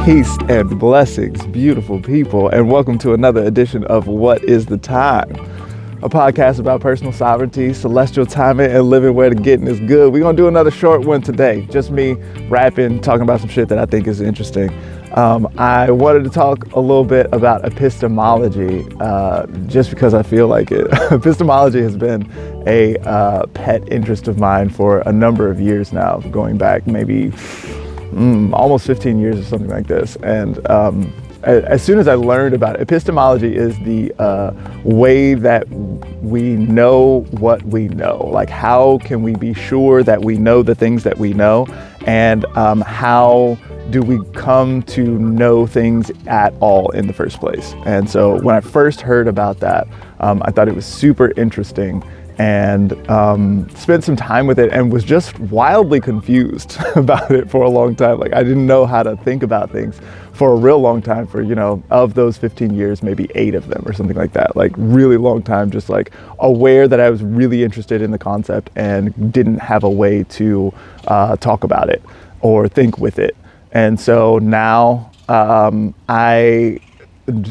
Peace and blessings, beautiful people, and welcome to another edition of What is the Time? A podcast about personal sovereignty, celestial timing, and living where the getting is good. We're gonna do another short one today. Just me rapping, talking about some shit that I think is interesting. I wanted to talk a little bit about epistemology, just because I feel like it. Epistemology has been a pet interest of mine for a number of years now, going back maybe almost 15 years or something like this. And as soon as I learned about it, epistemology is the way that we know what we know. Like, how can we be sure that we know the things that we know? And how do we come to know things at all in the first place? And so when I first heard about that, I thought it was super interesting, and spent some time with it and was just wildly confused about it for a long time. Like, I didn't know how to think about things for a real long time. For, you know, of those 15 years, maybe 8 of them or something like that. Like, really long time, just like aware that I was really interested in the concept and didn't have a way to talk about it or think with it. And so now I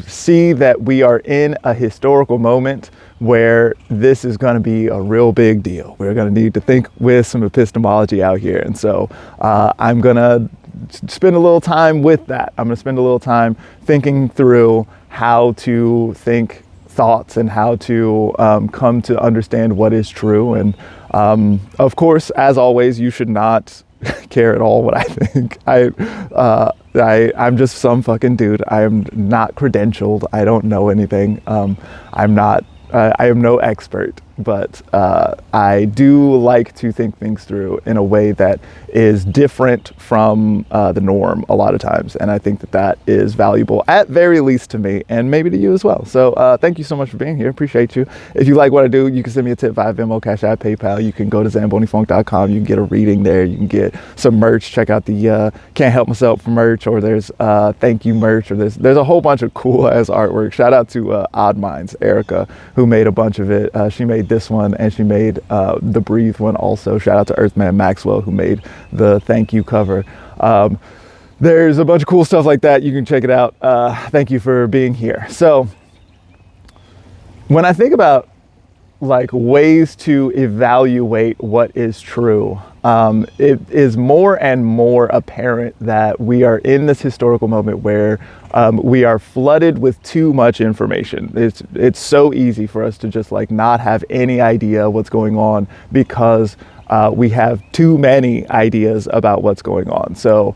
see that we are in a historical moment where this is going to be a real big deal. We're going to need to think with some epistemology out here. And so I'm going to spend a little time with that. I'm going to spend a little time thinking through how to think thoughts and how to come to understand what is true. And of course, as always, you should not care at all what I think. I'm just some fucking dude. I am not credentialed. I don't know anything. I am no expert, but I do like to think things through in a way that is different from the norm a lot of times. And I think that that is valuable, at very least to me, and maybe to you as well. So thank you so much for being here. Appreciate you. If you like what I do, you can send me a tip via Venmo, Cash App, PayPal. You can go to ZamboniFunk.com. You can get a reading there. You can get some merch. Check out the Can't Help Myself merch, or there's thank you merch, or there's a whole bunch of cool ass artwork. Shout out to Odd Minds, Erica, who made a bunch of it. She made this one, and she made the Breathe one also. Shout out to Earthman Maxwell, who made the thank you cover. There's a bunch of cool stuff like that. You can check it out. Thank you for being here. So when I think about like ways to evaluate what is true, it is more and more apparent that we are in this historical moment where we are flooded with too much information. It's so easy for us to just like not have any idea what's going on because we have too many ideas about what's going on. So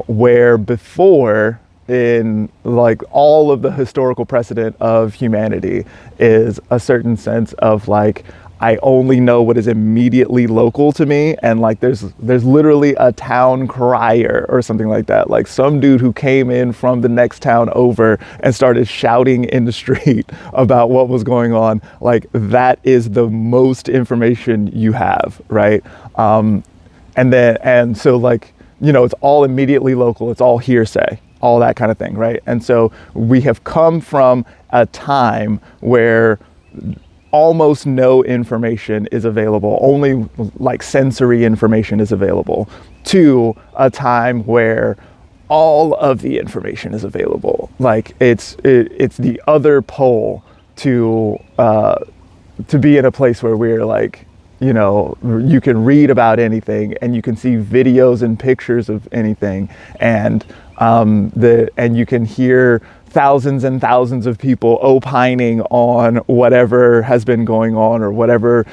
where before, in like all of the historical precedent of humanity, is a certain sense of like, I only know what is immediately local to me, and like there's literally a town crier or something like that, like some dude who came in from the next town over and started shouting in the street about what was going on. Like, that is the most information you have, right? And so like, you know, it's all immediately local, it's all hearsay, all that kind of thing, right? And so we have come from a time where almost no information is available, only like sensory information is available, to a time where all of the information is available. Like, it's the other pole to be in a place where we're like, you know, you can read about anything and you can see videos and pictures of anything, and you can hear thousands and thousands of people opining on whatever has been going on, or whatever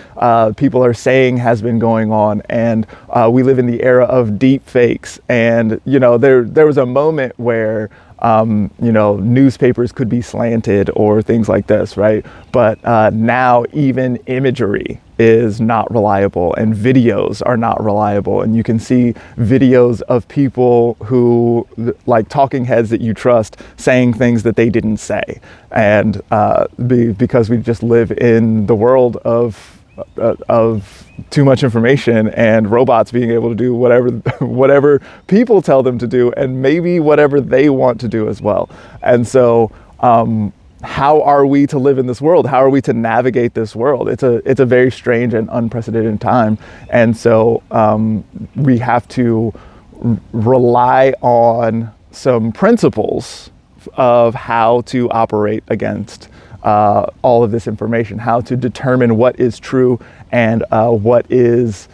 people are saying has been going on. And we live in the era of deep fakes. And, you know, there was a moment where you know, newspapers could be slanted or things like this, right? But now even imagery is not reliable, and videos are not reliable. And you can see videos of people who, like talking heads that you trust, saying things that they didn't say. And because we just live in the world of too much information, and robots being able to do whatever people tell them to do, and maybe whatever they want to do as well. And so how are we to live in this world? How are we to navigate this world? It's a very strange and unprecedented time. And so we have to rely on some principles of how to operate against all of this information, how to determine what is true and what is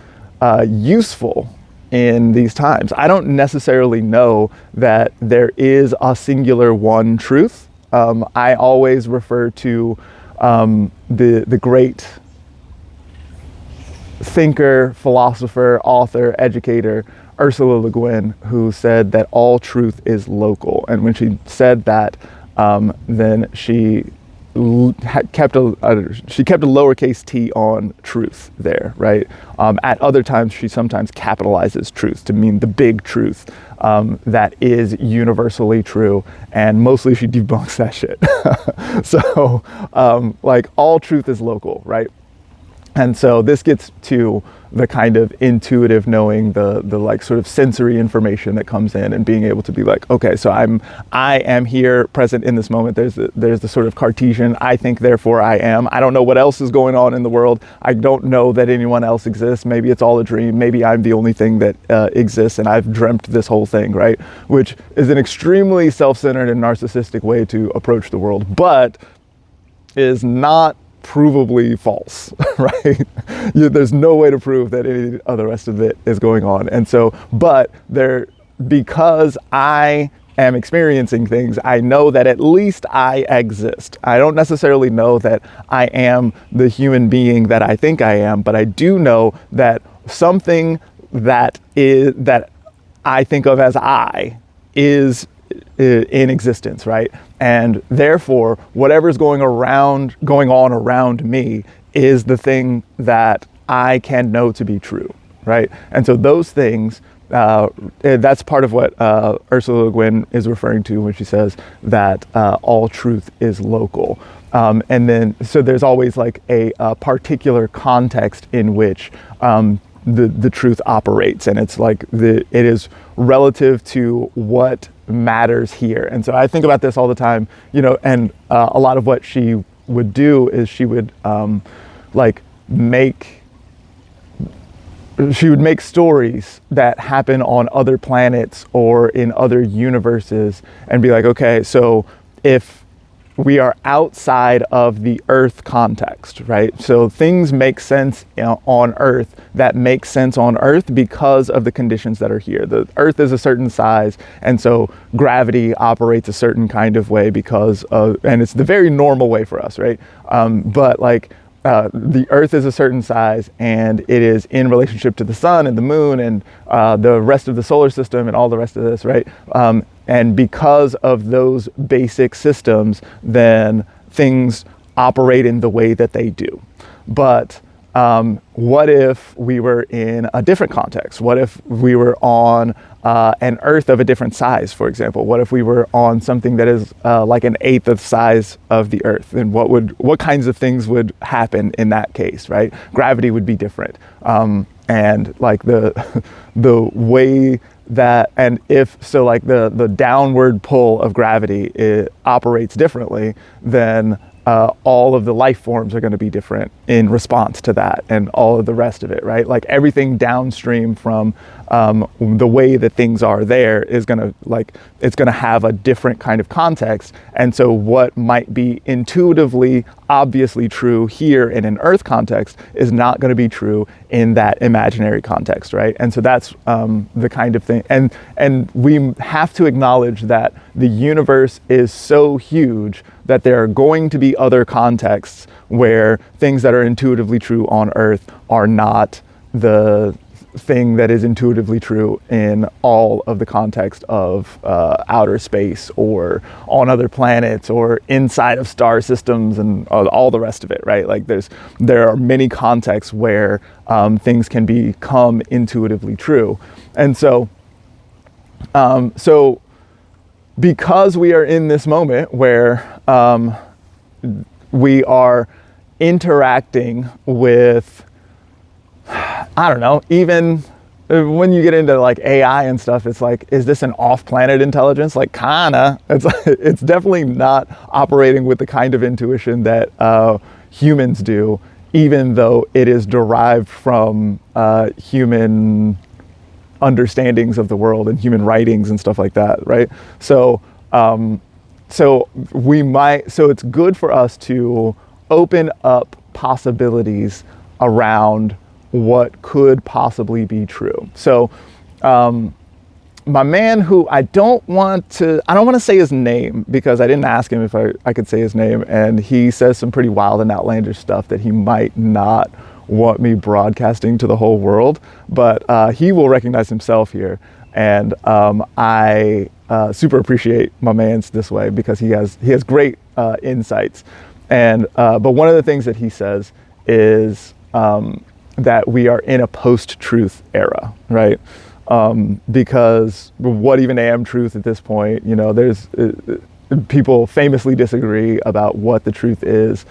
useful in these times. I don't necessarily know that there is a singular one truth. I always refer to the great thinker, philosopher, author, educator, Ursula Le Guin, who said that all truth is local. And when she said that, then she kept a lowercase t on truth there, right? At other times, she sometimes capitalizes truth to mean the big truth that is universally true, and mostly she debunks that shit. So, like, all truth is local, right? And so this gets to the kind of intuitive knowing, the like sort of sensory information that comes in, and being able to be like, okay, so I am here present in this moment. There's the sort of Cartesian, I think, therefore I am. I don't know what else is going on in the world. I don't know that anyone else exists. Maybe it's all a dream. Maybe I'm the only thing that exists, and I've dreamt this whole thing, right? Which is an extremely self-centered and narcissistic way to approach the world, but is not provably false, right? There's no way to prove that any of the rest of it is going on. And so, but because I am experiencing things, I know that at least I exist. I don't necessarily know that I am the human being that I think I am, but I do know that something that I think of as I is in existence, right? And therefore, whatever's going on around me is the thing that I can know to be true, right? And so those things, that's part of what Ursula Le Guin is referring to when she says that all truth is local. And then, so there's always like a particular context in which the truth operates, and it's like it is relative to what matters here. And so I think about this all the time, and a lot of what she would do is she would make stories that happen on other planets or in other universes, and be like, okay, so if we are outside of the Earth context, right? So things make sense on Earth that make sense on Earth because of the conditions that are here. The Earth is a certain size, and so gravity operates a certain kind of way and it's the very normal way for us, right? But like, the Earth is a certain size, and it is in relationship to the sun and the moon and the rest of the solar system and all the rest of this, right? And because of those basic systems, then things operate in the way that they do. But what if we were in a different context? What if we were on an Earth of a different size, for example? What if we were on something that is like an eighth of the size of the Earth? And what kinds of things would happen in that case, right? Gravity would be different. And like the way that, and if so, like the downward pull of gravity, it operates differently, then all of the life forms are going to be different in response to that, and all of the rest of it, right? Like everything downstream from the way that things are there is going to have a different kind of context. And so what might be intuitively obviously true here in an Earth context is not going to be true in that imaginary context, right? And so that's the kind of thing. And we have to acknowledge that the universe is so huge that there are going to be other contexts where things that are intuitively true on Earth are not the thing that is intuitively true in all of the context of outer space, or on other planets, or inside of star systems, and all the rest of it, right? Like there are many contexts where things can become intuitively true. And so because we are in this moment where we are interacting with, I don't know, even when you get into like AI and stuff, it's like, is this an off-planet intelligence? Like, kinda. It's definitely not operating with the kind of intuition that humans do, even though it is derived from human understandings of the world and human writings and stuff like that, right? So it's good for us to open up possibilities around what could possibly be true. So my man, who I don't want to say his name because I didn't ask him if I could say his name, and he says some pretty wild and outlandish stuff that he might not want me broadcasting to the whole world, but he will recognize himself here. And I super appreciate my man's this way because he has great insights. And but one of the things that he says is that we are in a post-truth era, right? Because what even am truth at this point? You know, there's people famously disagree about what the truth is.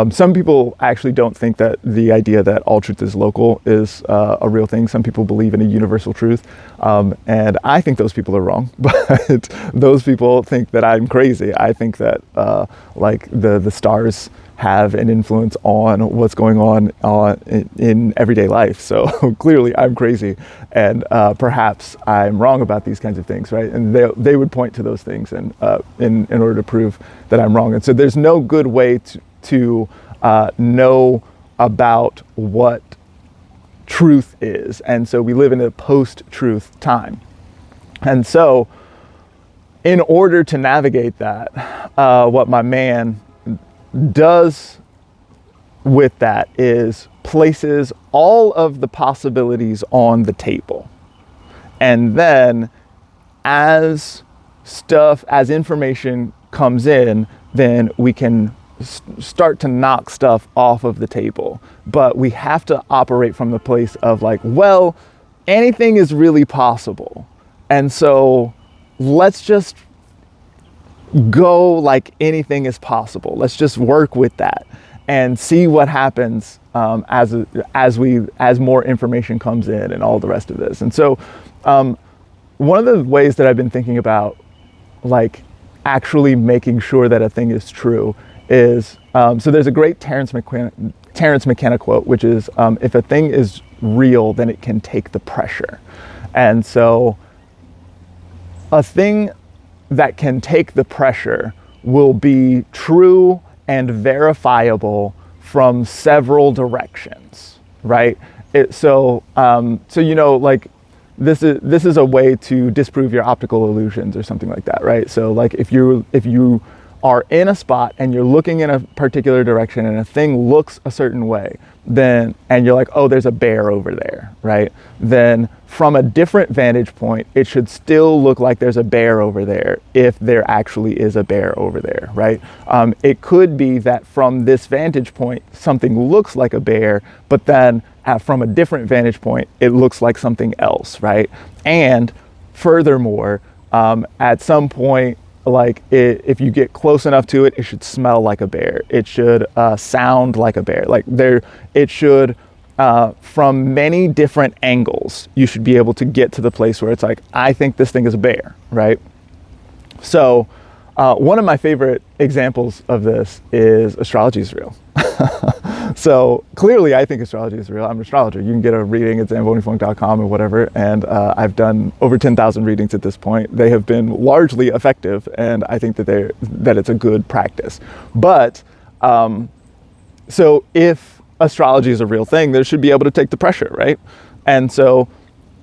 Some people actually don't think that the idea that all truth is local is a real thing. Some people believe in a universal truth. And I think those people are wrong, but those people think that I'm crazy. I think that like the stars have an influence on what's going on in everyday life. So clearly I'm crazy, and perhaps I'm wrong about these kinds of things, right? And they would point to those things and in order to prove that I'm wrong. And so there's no good way to know about what truth is. And so we live in a post-truth time. And so in order to navigate that, what my man does with that is places all of the possibilities on the table. And then as information comes in, then we can start to knock stuff off of the table. But we have to operate from the place of like, well, anything is really possible. And so let's just go like anything is possible. Let's just work with that and see what happens as more information comes in and all the rest of this. And so one of the ways that I've been thinking about like actually making sure that a thing is true is so there's a great Terence McKenna quote, which is if a thing is real, then it can take the pressure. And so a thing that can take the pressure will be true and verifiable from several directions, right? So you know, like this is a way to disprove your optical illusions or something like that, right? So like if you are in a spot and you're looking in a particular direction and a thing looks a certain way, then, and you're like, oh, there's a bear over there, right? Then from a different vantage point, it should still look like there's a bear over there if there actually is a bear over there, right? It could be that from this vantage point, something looks like a bear, but then from a different vantage point, it looks like something else, right? And furthermore, at some point, like if you get close enough to it, it should smell like a bear. It should sound like a bear. Like it should, from many different angles, you should be able to get to the place where it's like, I think this thing is a bear, right? So one of my favorite examples of this is astrology is real. So clearly I think astrology is real. I'm an astrologer. You can get a reading at ZamboniFunk.com or whatever. And I've done over 10,000 readings at this point. They have been largely effective. And I think that it's a good practice. But so if astrology is a real thing, they should be able to take the pressure, right? And so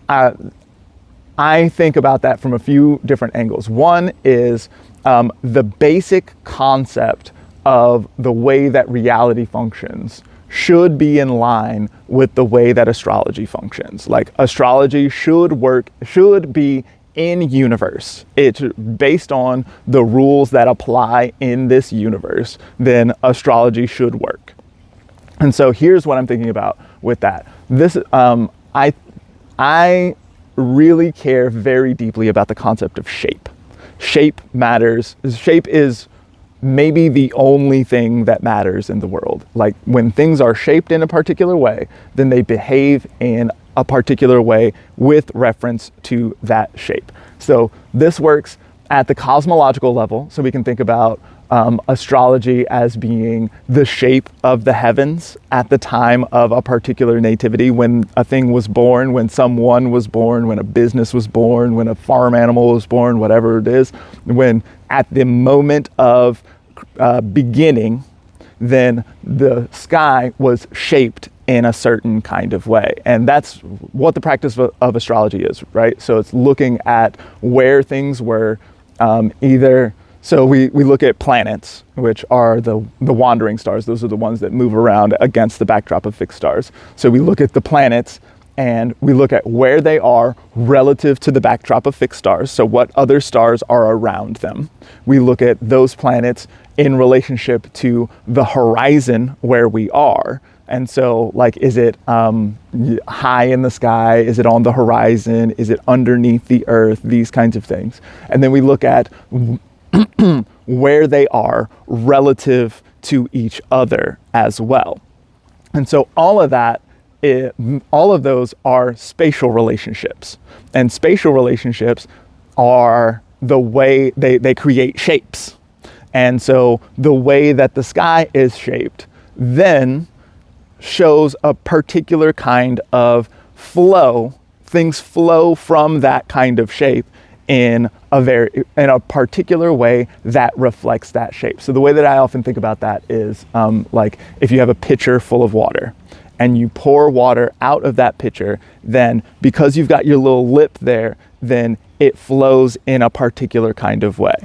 I think about that from a few different angles. One is the basic concept of the way that reality functions should be in line with the way that astrology functions. Like astrology should be in universe. It's based on the rules that apply in this universe, then astrology should work. And so here's what I'm thinking about with that. This, I really care very deeply about the concept of shape. Shape matters. Shape is maybe the only thing that matters in the world. Like when things are shaped in a particular way, then they behave in a particular way with reference to that shape. So this works at the cosmological level. So we can think about astrology as being the shape of the heavens at the time of a particular nativity, when a thing was born, when someone was born, when a business was born, when a farm animal was born, whatever it is, when at the moment of beginning, then the sky was shaped in a certain kind of way. And that's what the practice of astrology is, right? So it's looking at where things were either. So we look at planets, which are the wandering stars. Those are the ones that move around against the backdrop of fixed stars. So we look at the planets and we look at where they are relative to the backdrop of fixed stars. So what other stars are around them. We look at those planets in relationship to the horizon where we are. And so, like, is it high in the sky? Is it on the horizon? Is it underneath the earth? These kinds of things. And then we look at where they are relative to each other as well. And so all of that, all of those are spatial relationships. And spatial relationships are the way they create shapes. And so the way that the sky is shaped then shows a particular kind of flow. Things flow from that kind of shape in a particular way that reflects that shape. So the way that I often think about that is like if you have a pitcher full of water and you pour water out of that pitcher, then because you've got your little lip there, then it flows in a particular kind of way.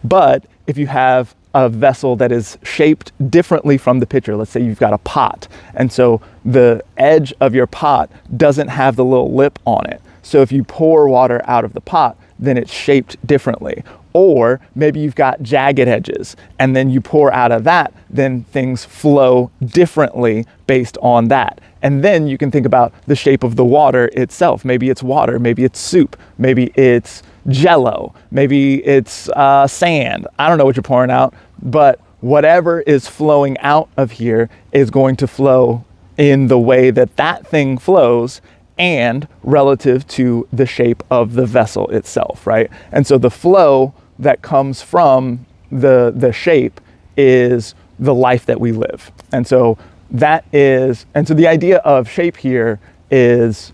But if you have a vessel that is shaped differently from the pitcher, let's say you've got a pot, and so the edge of your pot doesn't have the little lip on it. So if you pour water out of the pot, then it's shaped differently. Or maybe you've got jagged edges and then you pour out of that, then things flow differently based on that. And then you can think about the shape of the water itself. Maybe it's water, maybe it's soup, maybe it's jello, maybe it's sand. I don't know what you're pouring out, but whatever is flowing out of here is going to flow in the way that that thing flows and relative to the shape of the vessel itself, right? And so the flow that comes from the shape is the life that we live. And so the idea of shape here is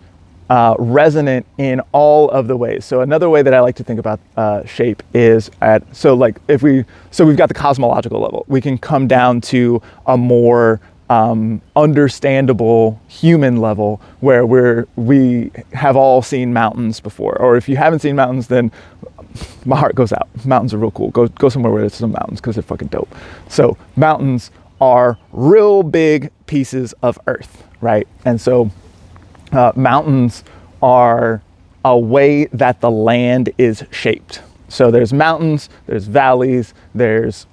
resonant in all of the ways. So another way that I like to think about shape is we've got the cosmological level. We can come down to a more understandable human level where we have all seen mountains before. Or if you haven't seen mountains, then my heart goes out. Mountains are real cool. Go somewhere where there's some mountains because they're fucking dope. So mountains are real big pieces of earth, right? And so mountains are a way that the land is shaped. So there's mountains, there's valleys, there's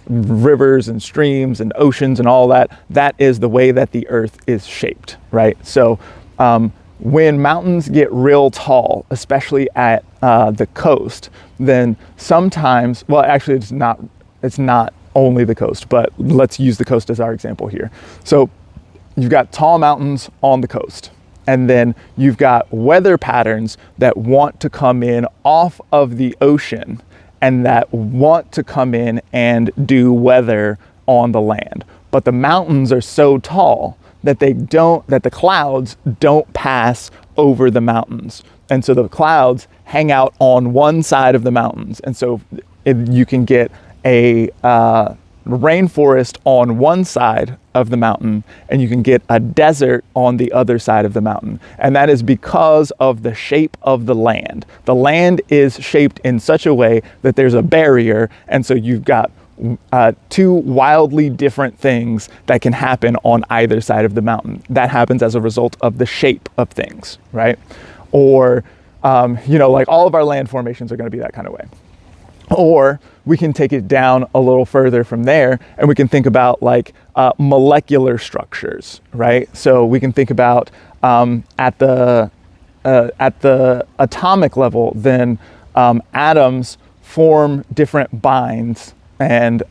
rivers and streams and oceans and all that. That is the way that the earth is shaped, right? So when mountains get real tall, especially at the coast, then sometimes, well, actually it's not only the coast, but let's use the coast as our example here. So you've got tall mountains on the coast. And then you've got weather patterns that want to come in off of the ocean and that want to come in and do weather on the land. But the mountains are so tall that the clouds don't pass over the mountains. And so the clouds hang out on one side of the mountains. And so you can get a rainforest on one side of the mountain and you can get a desert on the other side of the mountain. And that is because of the shape of the land. The land is shaped in such a way that there's a barrier, and so you've got two wildly different things that can happen on either side of the mountain. That happens as a result of the shape of things, right? Or like all of our land formations are going to be that kind of way. Or we can take it down a little further from there and we can think about like molecular structures, right? So we can think about at the atomic level, then atoms form different binds and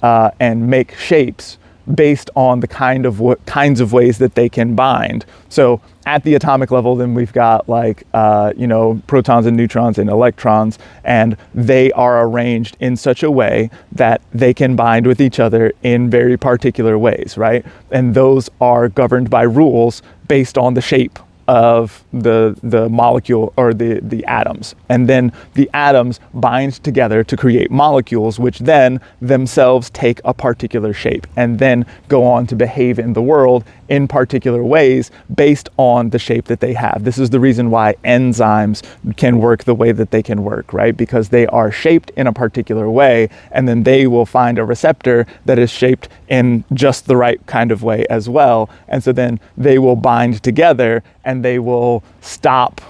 make shapes based on the kinds of ways that they can bind. So at the atomic level, then we've got like, protons and neutrons and electrons, and they are arranged in such a way that they can bind with each other in very particular ways, right? And those are governed by rules based on the shape of the molecule or the atoms. And then the atoms bind together to create molecules, which then themselves take a particular shape and then go on to behave in the world in particular ways based on the shape that they have. This is the reason why enzymes can work the way that they can work, right? Because they are shaped in a particular way, and then they will find a receptor that is shaped in just the right kind of way as well. And so then they will bind together and they will stop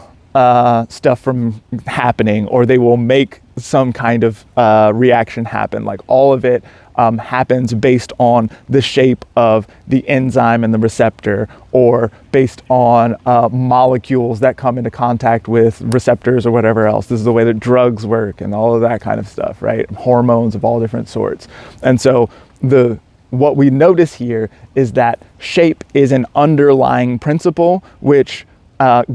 stuff from happening, or they will make some kind of reaction happen. Like all of it happens based on the shape of the enzyme and the receptor, or based on molecules that come into contact with receptors or whatever else. This is the way that drugs work and all of that kind of stuff, right? Hormones of all different sorts. And so what we notice here is that shape is an underlying principle which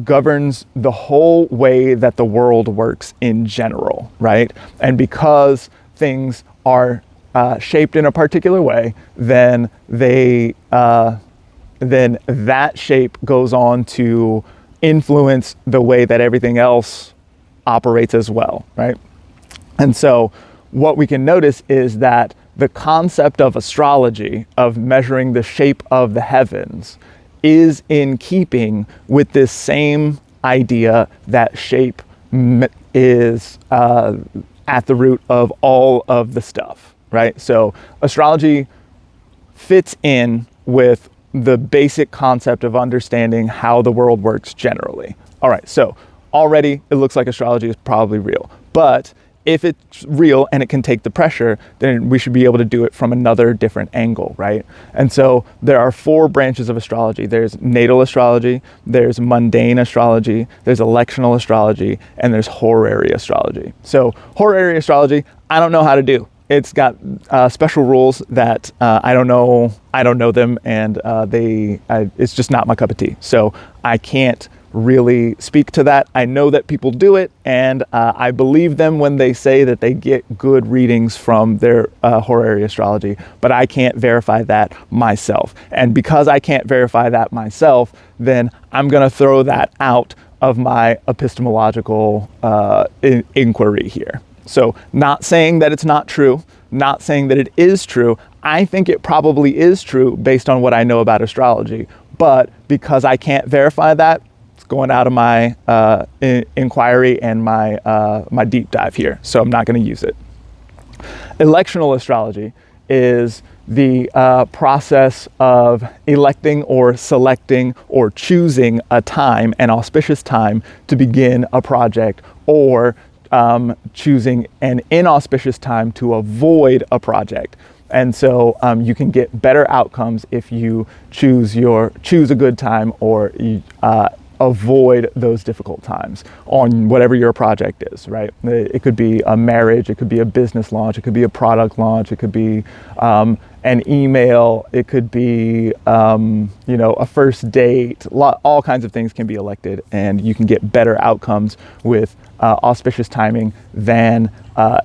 governs the whole way that the world works in general, right? And because things are shaped in a particular way, then then that shape goes on to influence the way that everything else operates as well, right? And so what we can notice is that the concept of astrology, of measuring the shape of the heavens, is in keeping with this same idea that shape is at the root of all of the stuff, right? So astrology fits in with the basic concept of understanding how the world works generally. All right, so already it looks like astrology is probably real, but if it's real and it can take the pressure, then we should be able to do it from another different angle, right? And so there are 4 branches of astrology. There's natal astrology, there's mundane astrology, there's electional astrology, and there's horary astrology. So horary astrology, I don't know how to do. It's got special rules that I don't know them, and it's just not my cup of tea. So I can't really speak to that. I know that people do it, and I believe them when they say that they get good readings from their horary astrology, but I can't verify that myself. And because I can't verify that myself, then I'm going to throw that out of my epistemological inquiry here. So not saying that it's not true, not saying that it is true. I think it probably is true based on what I know about astrology, but because I can't verify that, going out of my inquiry and my deep dive here, so I'm not going to use it. Electional astrology is the process of electing or selecting or choosing a time, an auspicious time, to begin a project, or choosing an inauspicious time to avoid a project. And so you can get better outcomes if you choose a good time, or avoid those difficult times on whatever your project is, right? It could be a marriage, it could be a business launch, it could be a product launch, it could be an email, it could be a first date. All kinds of things can be elected, and you can get better outcomes with auspicious timing than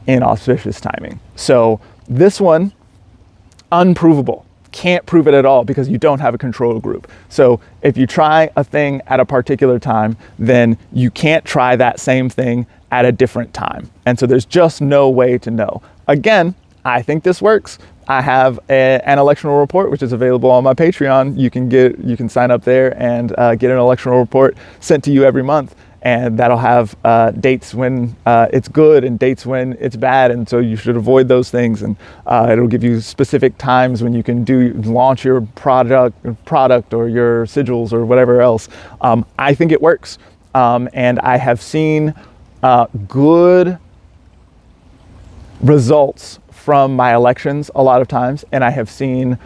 inauspicious timing. So this one, unprovable. Can't prove it at all because you don't have a control group. So if you try a thing at a particular time, then you can't try that same thing at a different time. And so there's just no way to know. Again, I think this works. I have an electional report, which is available on my Patreon. You can sign up there and get an electional report sent to you every month. And that'll have dates when it's good and dates when it's bad, and so you should avoid those things. And it'll give you specific times when you can launch your product or your sigils or whatever else. I think it works, and I have seen good results from my elections a lot of times, and I have seen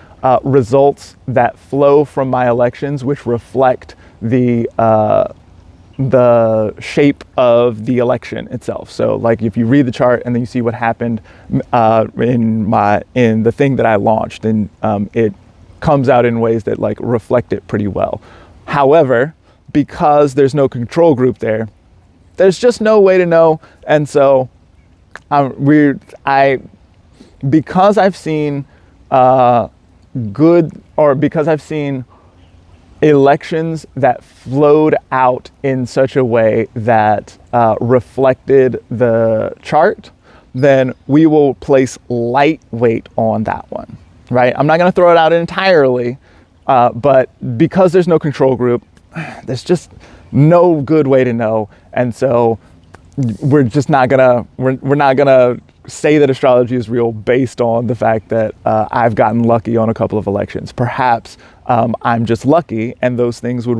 results that flow from my elections which reflect the the shape of the election itself. So like if you read the chart and then you see what happened in the thing that I launched, and it comes out in ways that like reflect it pretty well. However, because there's no control group there, there's just no way to know. And so because I've seen because I've seen elections that flowed out in such a way that reflected the chart, then we will place light weight on that one, right? I'm not going to throw it out entirely, but because there's no control group, there's just no good way to know. And so we're just not gonna, we're not gonna say that astrology is real based on the fact that I've gotten lucky on a couple of elections. Perhaps I'm just lucky, and those things would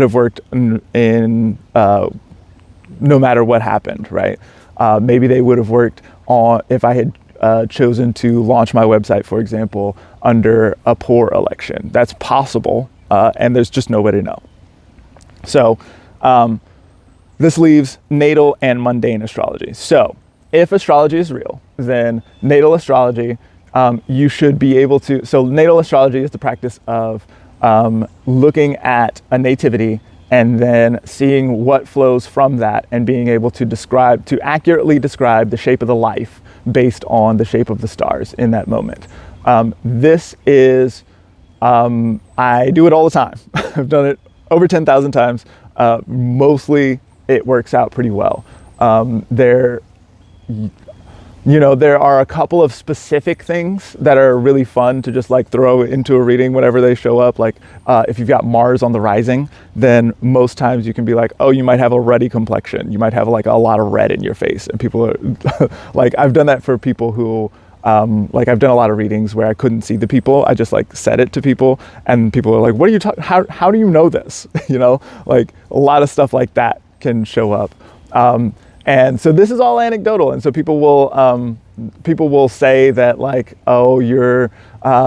have worked in no matter what happened, right? Maybe they would have worked on if I had chosen to launch my website, for example, under a poor election. That's possible, and there's just no way to know. So this leaves natal and mundane astrology. So if astrology is real, then natal astrology, you should be able to, so natal astrology is the practice of looking at a nativity and then seeing what flows from that and being able to accurately describe the shape of the life based on the shape of the stars in that moment. This is, I do it all the time. I've done it over 10,000 times. Mostly it works out pretty well. There are a couple of specific things that are really fun to just like throw into a reading whenever they show up. Like if you've got Mars on the rising, then most times you can be like, oh, you might have a ruddy complexion. You might have like a lot of red in your face. And people are like, I've done that for people who, like I've done a lot of readings where I couldn't see the people. I just like said it to people, and people are like, what are you talking, how do you know this? Like a lot of stuff like that can show up. And so this is all anecdotal. And so people will say that like, oh, you're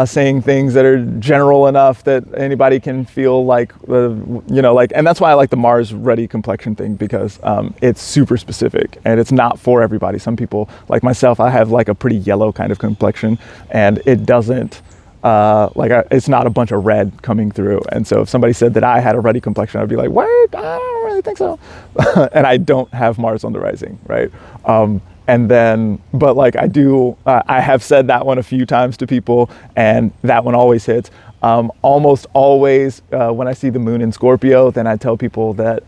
saying things that are general enough that anybody can feel like, and that's why I like the Mars ruddy complexion thing, because it's super specific and it's not for everybody. Some people, like myself, I have like a pretty yellow kind of complexion, and it doesn't, it's not a bunch of red coming through. And so if somebody said that I had a ruddy complexion, I'd be like, what? I don't really think so. And I don't have Mars on the rising, right? And then, but like I do, I have said that one a few times to people, and that one always hits. Almost always when I see the moon in Scorpio, then I tell people that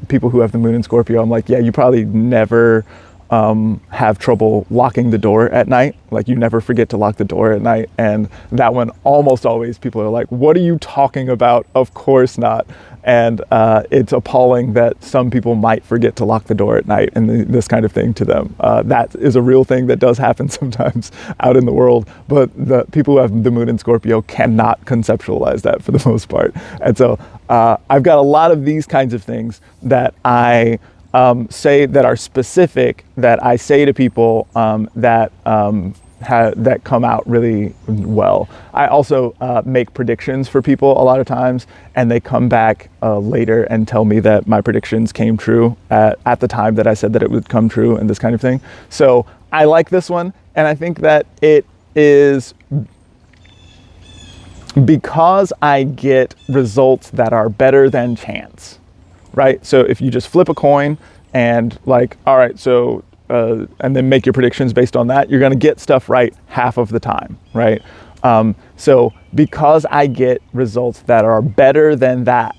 people who have the moon in Scorpio, I'm like, yeah, you probably never have trouble locking the door at night. Like you never forget to lock the door at night. And that one, almost always people are like, what are you talking about? Of course not. And it's appalling that some people might forget to lock the door at night and this kind of thing to them. That is a real thing that does happen sometimes out in the world, but the people who have the moon in Scorpio cannot conceptualize that for the most part. And so I've got a lot of these kinds of things that I say that are specific, that I say to people that come out really well. I also make predictions for people a lot of times, and they come back later and tell me that my predictions came true at the time that I said that it would come true, and this kind of thing. So I like this one, and I think that it is because I get results that are better than chance, right? So if you just flip a coin and like, all right, so and then make your predictions based on that, you're going to get stuff right half of the time, right? So because I get results that are better than that,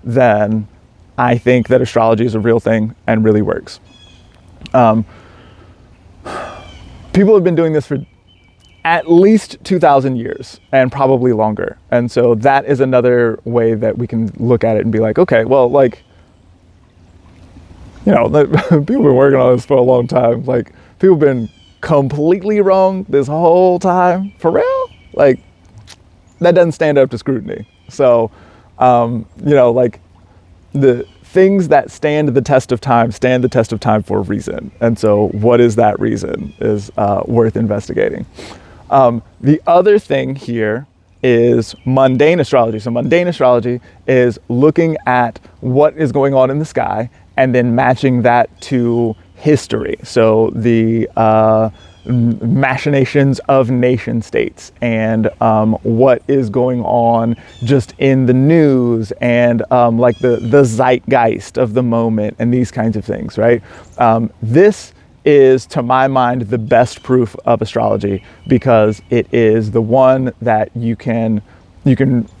then I think that astrology is a real thing and really works. People have been doing this for at least 2,000 years and probably longer. And so that is another way that we can look at it and be like, okay, well, like, people have been working on this for a long time. Like, people have been completely wrong this whole time. For real? Like, that doesn't stand up to scrutiny. So, like, the things that stand the test of time for a reason. And so what is that reason is worth investigating. The other thing here is mundane astrology. So mundane astrology is looking at what is going on in the sky and then matching that to history. So the machinations of nation states and what is going on just in the news and like the zeitgeist of the moment and these kinds of things, right? This is, to my mind, the best proof of astrology, because it is the one that you can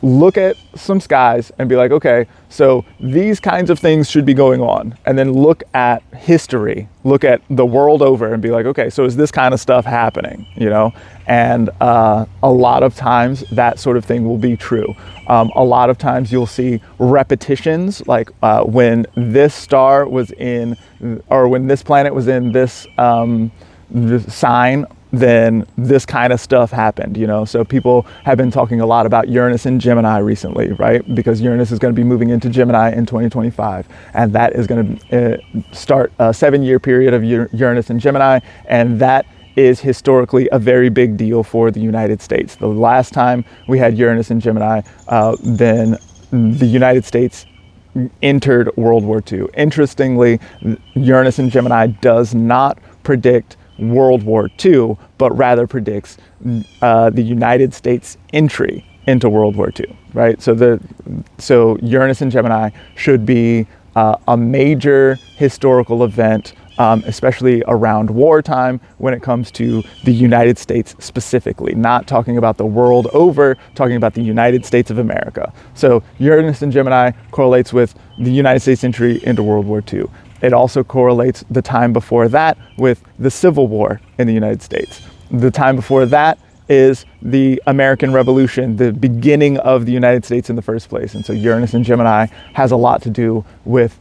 look at some skies and be like, okay, so these kinds of things should be going on, and then look at history, look at the world over and be like, okay, so is this kind of stuff happening, you know? And a lot of times that sort of thing will be true. A lot of times you'll see repetitions, like when this star was in, or when this planet was in this sign, then this kind of stuff happened, you know? So people have been talking a lot about Uranus and Gemini recently, right? Because Uranus is going to be moving into Gemini in 2025. And that is going to start a 7-year period of Uranus and Gemini. And that is historically a very big deal for the United States. The last time we had Uranus and Gemini, then the United States entered World War II. Interestingly, Uranus and Gemini does not predict World War II, but rather predicts the United States entry into World War II, right? So Uranus and Gemini should be a major historical event, especially around wartime when it comes to the United States specifically, not talking about the world over, talking about the United States of America. So Uranus and Gemini correlates with the United States entry into World War II. It also correlates the time before that with the Civil War in the United States. The time before that is the American Revolution, the beginning of the United States in the first place. And so Uranus and Gemini has a lot to do with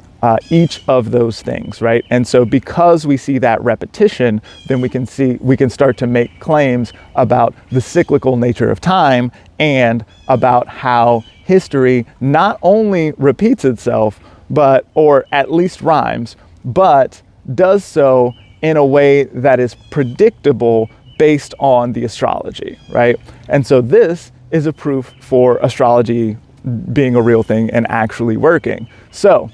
each of those things, right? And so because we see that repetition, then we can start to make claims about the cyclical nature of time and about how history not only repeats itself, or at least rhymes, but does so in a way that is predictable based on the astrology, right? And so this is a proof for astrology being a real thing and actually working. So,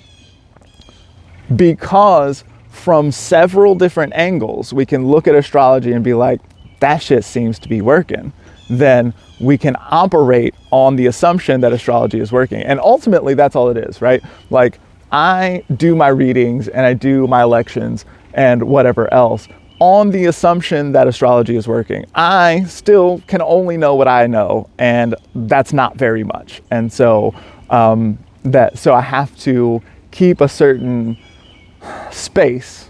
because from several different angles, we can look at astrology and be like, that shit seems to be working, then we can operate on the assumption that astrology is working. And ultimately, that's all it is, right? Like, I do my readings and I do my elections and whatever else on the assumption that astrology is working. I still can only know what I know, and that's not very much. And so, so I have to keep a certain space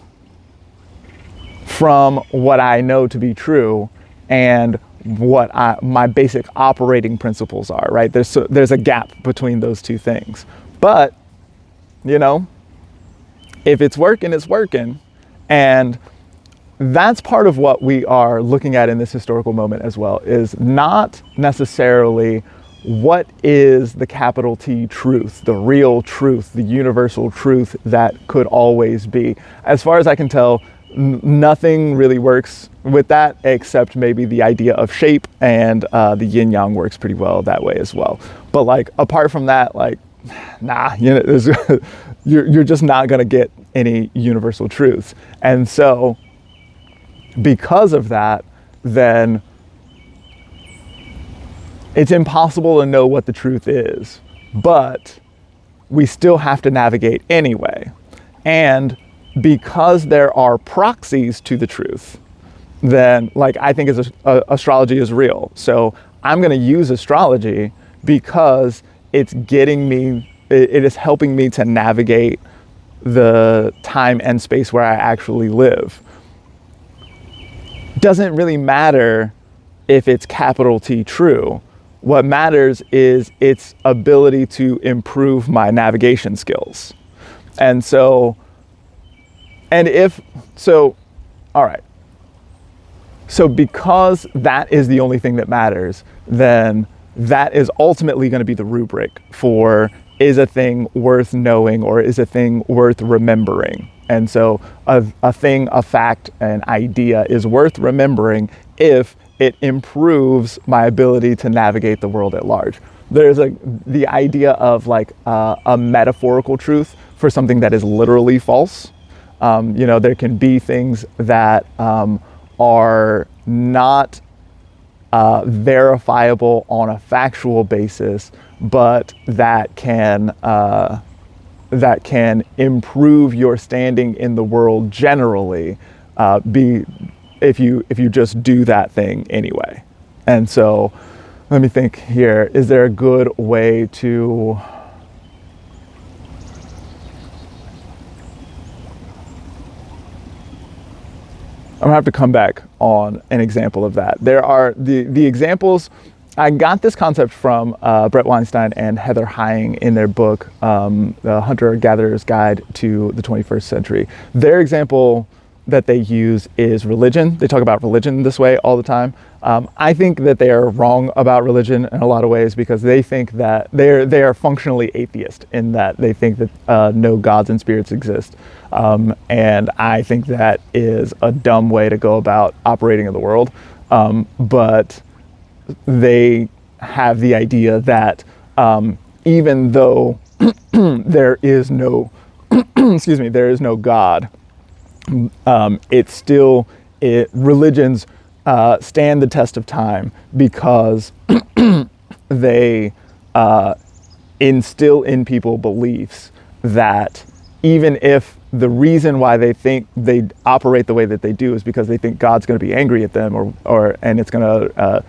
from what I know to be true and what my basic operating principles are, right? There's a gap between those two things. But, you know, if it's working, it's working. And that's part of what we are looking at in this historical moment as well, is not necessarily what is the capital T truth, the real truth, the universal truth that could always be. As far as I can tell, nothing really works with that except maybe the idea of shape, and the yin yang works pretty well that way as well. But like, apart from that, like, nah, you know, you're just not gonna get any universal truths. And so because of that, then it's impossible to know what the truth is, but we still have to navigate anyway. And because there are proxies to the truth, then, like, I think astrology is real. So I'm going to use astrology because it's getting me, it is helping me to navigate the time and space where I actually live. Doesn't really matter if it's capital T true. What matters is its ability to improve my navigation skills. And so, all right. So because that is the only thing that matters, then that is ultimately going to be the rubric for, is a thing worth knowing or is a thing worth remembering? And so a thing, a fact, an idea is worth remembering if it improves my ability to navigate the world at large. There's the idea of like a metaphorical truth for something that is literally false. There can be things that are not verifiable on a factual basis, but that can improve your standing in the world generally, if you just do that thing anyway. And so let me think here. Is there a good way to... I'm gonna have to come back on an example of that. There are the examples. I got this concept from Brett Weinstein and Heather Hying in their book, The Hunter-Gatherer's Guide to the 21st Century. Their example that they use is religion. They talk about religion this way all the time. I think that they are wrong about religion in a lot of ways, because they think that they are functionally atheist in that they think that no gods and spirits exist. And I think that is a dumb way to go about operating in the world. But they have the idea that even though there is no there is no God, religions stand the test of time because they instill in people beliefs that even if the reason why they think they operate the way that they do is because they think God's going to be angry at them, and it's going to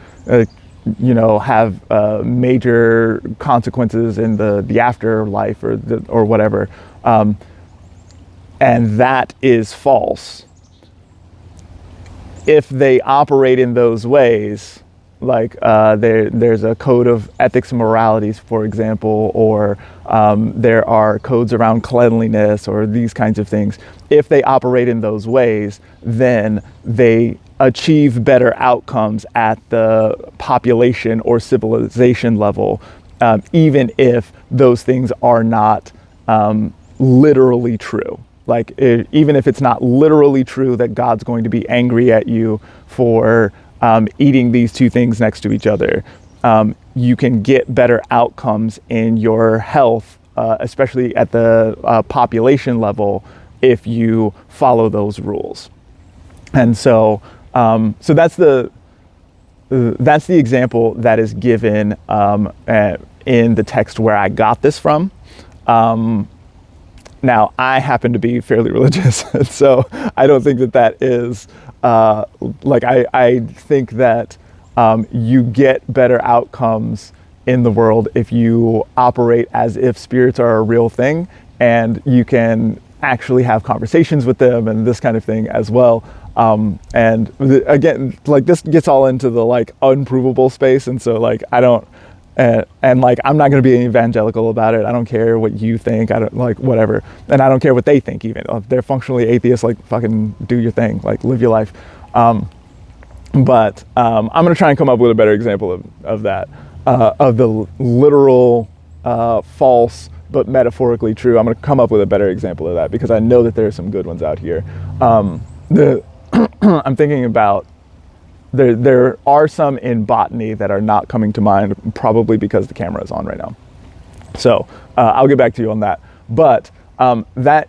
have major consequences in the afterlife or whatever, and that is false. If they operate in those ways, like there's a code of ethics and moralities, for example, or there are codes around cleanliness or these kinds of things. If they operate in those ways, then they achieve better outcomes at the population or civilization level, even if those things are not literally true. Like, even if it's not literally true that God's going to be angry at you for eating these two things next to each other, you can get better outcomes in your health, especially at the population level, if you follow those rules. And so that's the example that is given in the text where I got this from. Now, I happen to be fairly religious, and so I don't think that is, I think that you get better outcomes in the world if you operate as if spirits are a real thing, and you can actually have conversations with them and this kind of thing as well. And again, this gets all into the unprovable space, and so I don't... And I'm not going to be evangelical about it. I don't care what you think. I don't whatever. And I don't care what they think even. If they're functionally atheists, fucking do your thing, live your life. But I'm going to try and come up with a better example of that, of the literal false but metaphorically true. I'm going to come up with a better example of that because I know that there are some good ones out here. I'm thinking about... There are some in botany that are not coming to mind, probably because the camera is on right now. So I'll get back to you on that. But that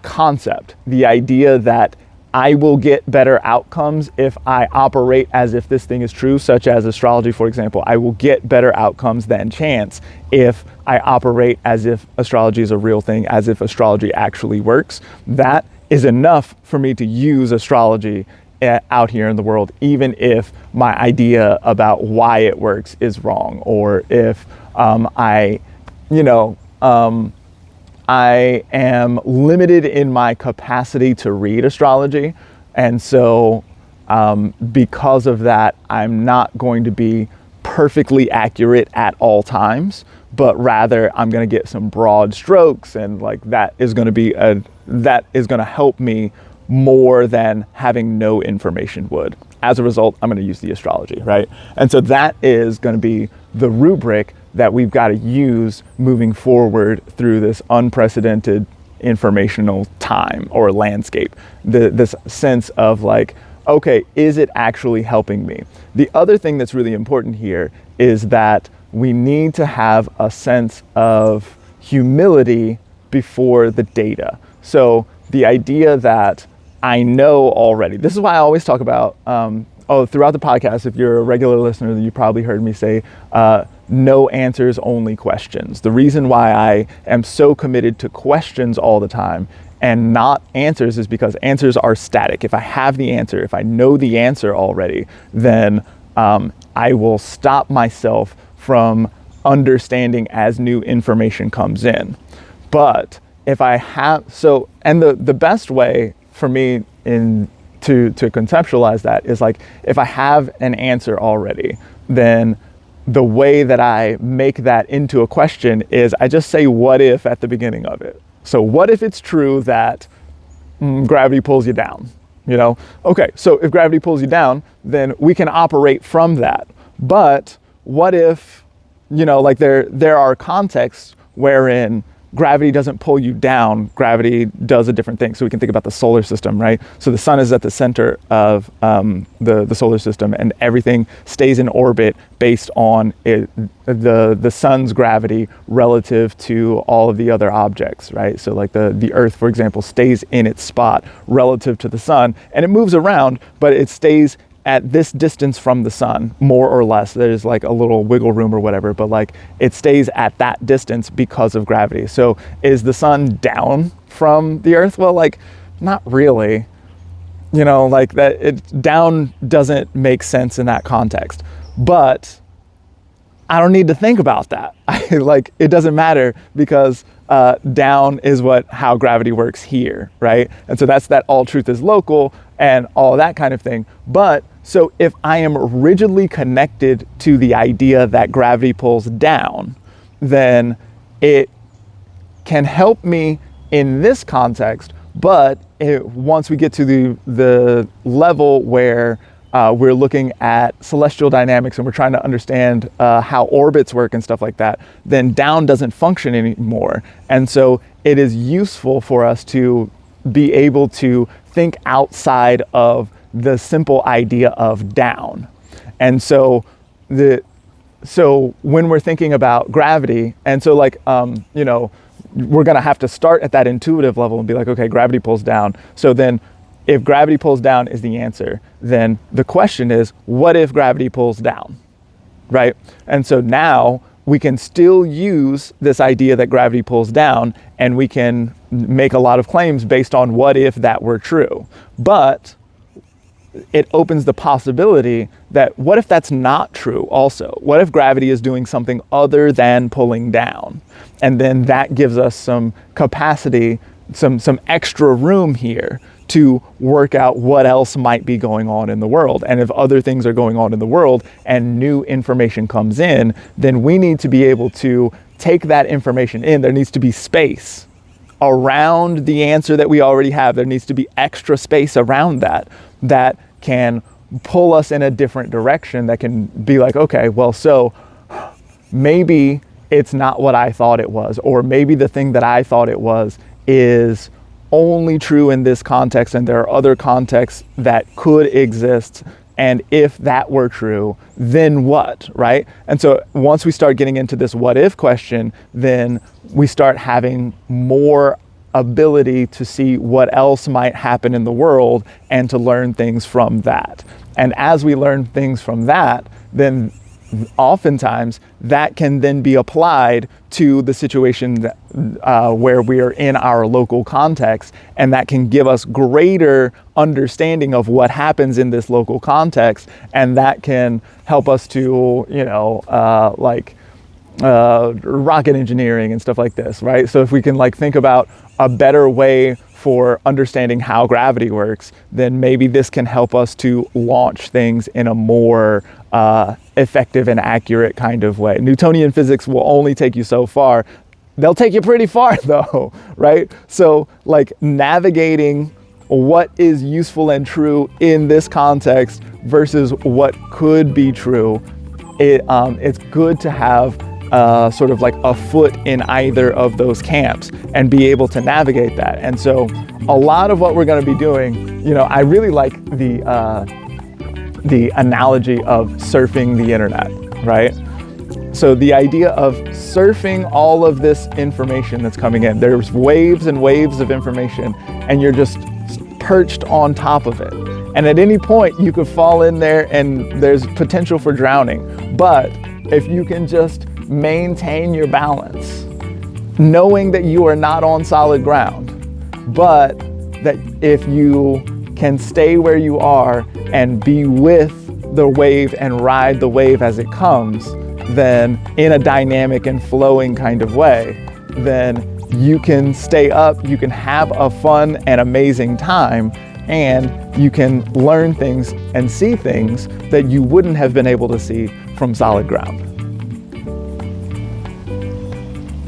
concept, the idea that I will get better outcomes if I operate as if this thing is true, such as astrology, for example. I will get better outcomes than chance if I operate as if astrology is a real thing, as if astrology actually works. That is enough for me to use astrology out here in the world, even if my idea about why it works is wrong, or if I am limited in my capacity to read astrology, and so because of that, I'm not going to be perfectly accurate at all times, but rather I'm going to get some broad strokes, and that is going to help me more than having no information would. As a result, I'm going to use the astrology, right? And so that is going to be the rubric that we've got to use moving forward through this unprecedented informational time or landscape. This sense of okay, is it actually helping me? The other thing that's really important here is that we need to have a sense of humility before the data. So the idea that I know already, this is why I always talk about, throughout the podcast, if you're a regular listener, you probably heard me say, no answers, only questions. The reason why I am so committed to questions all the time and not answers is because answers are static. If I have the answer, if I know the answer already, then I will stop myself from understanding as new information comes in. But if I have, and the best way for me to conceptualize that is like, if I have an answer already, then the way that I make that into a question is I just say what if at the beginning of it. So what if it's true that gravity pulls you down? Okay, so if gravity pulls you down, then we can operate from that. But what if, like there are contexts wherein gravity doesn't pull you down, gravity does a different thing. So we can think about the solar system, right? So the sun is at the center of the solar system, and everything stays in orbit based on the sun's gravity relative to all of the other objects, right? So like the Earth, for example, stays in its spot relative to the sun, and it moves around, but it stays at this distance from the sun, more or less. There's like a little wiggle room or whatever, but like it stays at that distance because of gravity. So is the sun down from the Earth? Well, like not really, like that down doesn't make sense in that context, but I don't need to think about that. It doesn't matter because down is how gravity works here, right? And so that's that all truth is local and all that kind of thing. But so if I am rigidly connected to the idea that gravity pulls down, then it can help me in this context. But once we get to the level where we're looking at celestial dynamics and we're trying to understand how orbits work and stuff like that, then down doesn't function anymore. And so it is useful for us to be able to think outside of the simple idea of down. And so when we're thinking about gravity, and so like, we're gonna have to start at that intuitive level and be like, okay, gravity pulls down. So then if gravity pulls down is the answer, then the question is, what if gravity pulls down, right? And so now we can still use this idea that gravity pulls down, and we can make a lot of claims based on what if that were true. But it opens the possibility that what if that's not true also? What if gravity is doing something other than pulling down? And then that gives us some capacity, some extra room here to work out what else might be going on in the world. And if other things are going on in the world and new information comes in, then we need to be able to take that information in. There needs to be space around the answer that we already have. There needs to be extra space around that can pull us in a different direction, that can be like, okay, well, so maybe it's not what I thought it was, or maybe the thing that I thought it was is only true in this context, and there are other contexts that could exist. And if that were true, then what, right? And so once we start getting into this what if question, then we start having more ability to see what else might happen in the world and to learn things from that. And as we learn things from that, then oftentimes that can then be applied to the situation that, where we are in our local context, and that can give us greater understanding of what happens in this local context, and that can help us to, rocket engineering and stuff like this, right? So if we can think about a better way for understanding how gravity works, then maybe this can help us to launch things in a more effective and accurate kind of way. Newtonian physics will only take you so far. They'll take you pretty far though, right? So navigating what is useful and true in this context versus what could be true, it's good to have sort of like a foot in either of those camps and be able to navigate that. And so a lot of what we're going to be doing, I really like the analogy of surfing the internet, right? So the idea of surfing all of this information that's coming in, there's waves and waves of information, and you're just perched on top of it. And at any point you could fall in there and there's potential for drowning. But if you can just maintain your balance, knowing that you are not on solid ground, but that if you can stay where you are and be with the wave and ride the wave as it comes, then in a dynamic and flowing kind of way, then you can stay up, you can have a fun and amazing time, and you can learn things and see things that you wouldn't have been able to see from solid ground.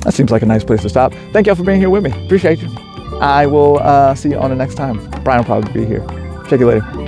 That seems like a nice place to stop. Thank y'all for being here with me. Appreciate you. I will see you on the next time. Brian will probably be here. Check you later.